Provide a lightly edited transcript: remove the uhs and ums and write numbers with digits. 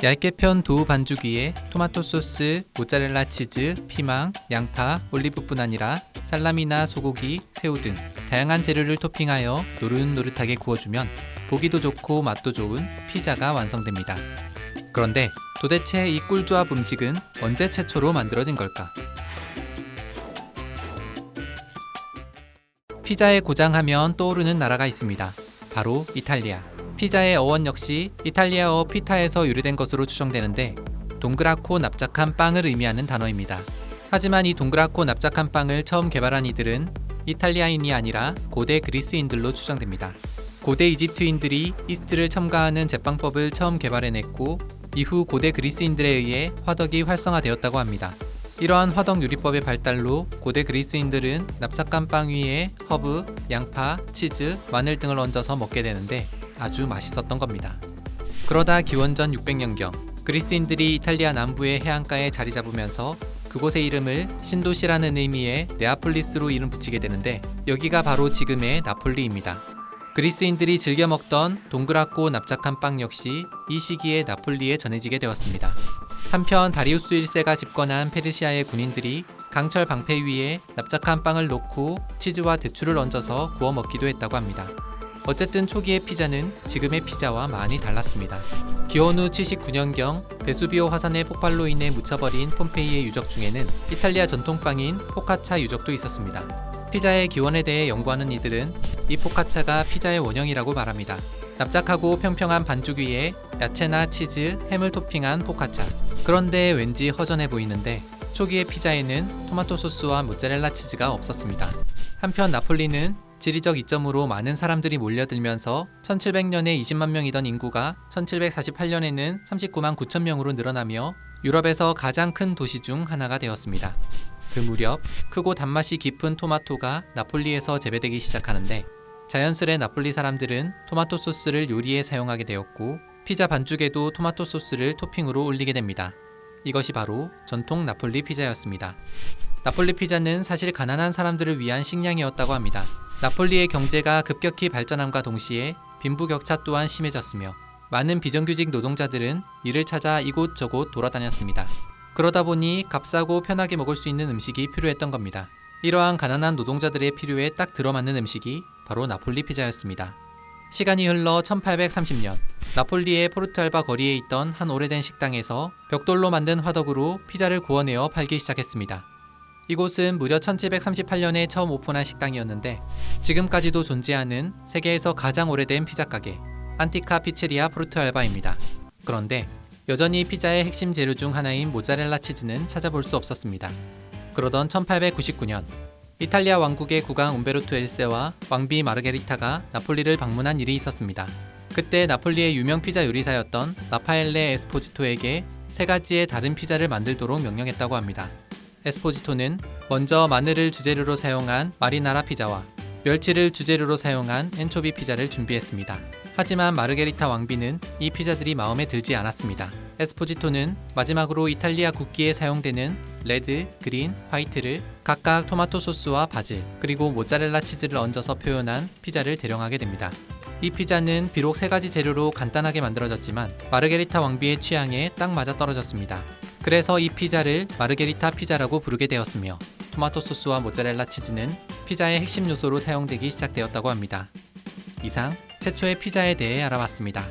얇게 편 도우 반죽 위에 토마토 소스, 모짜렐라 치즈, 피망, 양파, 올리브뿐 아니라 살라미나 소고기, 새우 등 다양한 재료를 토핑하여 노릇노릇하게 구워주면 보기도 좋고 맛도 좋은 피자가 완성됩니다. 그런데 도대체 이 꿀조합 음식은 언제 최초로 만들어진 걸까? 피자의 고장하면 떠오르는 나라가 있습니다. 바로 이탈리아. 피자의 어원 역시 이탈리아어 피타에서 유래된 것으로 추정되는데 동그랗고 납작한 빵을 의미하는 단어입니다. 하지만 이 동그랗고 납작한 빵을 처음 개발한 이들은 이탈리아인이 아니라 고대 그리스인들로 추정됩니다. 고대 이집트인들이 이스트를 첨가하는 제빵법을 처음 개발해냈고 이후 고대 그리스인들에 의해 화덕이 활성화되었다고 합니다. 이러한 화덕 요리법의 발달로 고대 그리스인들은 납작한 빵 위에 허브, 양파, 치즈, 마늘 등을 얹어서 먹게 되는데 아주 맛있었던 겁니다. 그러다 기원전 600년경 그리스인들이 이탈리아 남부의 해안가에 자리 잡으면서 그곳의 이름을 신도시라는 의미의 네아폴리스로 이름 붙이게 되는데 여기가 바로 지금의 나폴리입니다. 그리스인들이 즐겨 먹던 동그랗고 납작한 빵 역시 이 시기에 나폴리에 전해지게 되었습니다. 한편 다리우스 1세가 집권한 페르시아의 군인들이 강철 방패 위에 납작한 빵을 놓고 치즈와 대추를 얹어서 구워 먹기도 했다고 합니다. 어쨌든 초기의 피자는 지금의 피자와 많이 달랐습니다. 기원 후 79년경 베수비오 화산의 폭발로 인해 묻혀버린 폼페이의 유적 중에는 이탈리아 전통빵인 포카차 유적도 있었습니다. 피자의 기원에 대해 연구하는 이들은 이 포카차가 피자의 원형이라고 말합니다. 납작하고 평평한 반죽 위에 야채나 치즈, 햄을 토핑한 포카차. 그런데 왠지 허전해 보이는데 초기의 피자에는 토마토 소스와 모짜렐라 치즈가 없었습니다. 한편 나폴리는 지리적 이점으로 많은 사람들이 몰려들면서 1700년에 20만 명이던 인구가 1748년에는 39만 9천 명으로 늘어나며 유럽에서 가장 큰 도시 중 하나가 되었습니다. 그 무렵 크고 단맛이 깊은 토마토가 나폴리에서 재배되기 시작하는데 자연스레 나폴리 사람들은 토마토 소스를 요리에 사용하게 되었고 피자 반죽에도 토마토 소스를 토핑으로 올리게 됩니다. 이것이 바로 전통 나폴리 피자였습니다. 나폴리 피자는 사실 가난한 사람들을 위한 식량이었다고 합니다. 나폴리의 경제가 급격히 발전함과 동시에 빈부격차 또한 심해졌으며 많은 비정규직 노동자들은 일을 찾아 이곳저곳 돌아다녔습니다. 그러다 보니 값싸고 편하게 먹을 수 있는 음식이 필요했던 겁니다. 이러한 가난한 노동자들의 필요에 딱 들어맞는 음식이 바로 나폴리 피자였습니다. 시간이 흘러 1830년 나폴리의 포르투알바 거리에 있던 한 오래된 식당에서 벽돌로 만든 화덕으로 피자를 구워내어 팔기 시작했습니다. 이곳은 무려 1738년에 처음 오픈한 식당이었는데 지금까지도 존재하는 세계에서 가장 오래된 피자 가게 안티카 피체리아 포르투알바입니다. 그런데 여전히 피자의 핵심 재료 중 하나인 모짜렐라 치즈는 찾아볼 수 없었습니다. 그러던 1899년 이탈리아 왕국의 국왕 움베르토 1세와 왕비 마르게리타가 나폴리를 방문한 일이 있었습니다. 그때 나폴리의 유명 피자 요리사였던 라파엘레 에스포지토에게 세 가지의 다른 피자를 만들도록 명령했다고 합니다. 에스포지토는 먼저 마늘을 주재료로 사용한 마리나라 피자와 멸치를 주재료로 사용한 엔초비 피자를 준비했습니다. 하지만 마르게리타 왕비는 이 피자들이 마음에 들지 않았습니다. 에스포지토는 마지막으로 이탈리아 국기에 사용되는 레드, 그린, 화이트를 각각 토마토 소스와 바질, 그리고 모짜렐라 치즈를 얹어서 표현한 피자를 대령하게 됩니다. 이 피자는 비록 세 가지 재료로 간단하게 만들어졌지만 마르게리타 왕비의 취향에 딱 맞아떨어졌습니다. 그래서 이 피자를 마르게리타 피자라고 부르게 되었으며 토마토 소스와 모짜렐라 치즈는 피자의 핵심 요소로 사용되기 시작되었다고 합니다. 이상 최초의 피자에 대해 알아봤습니다.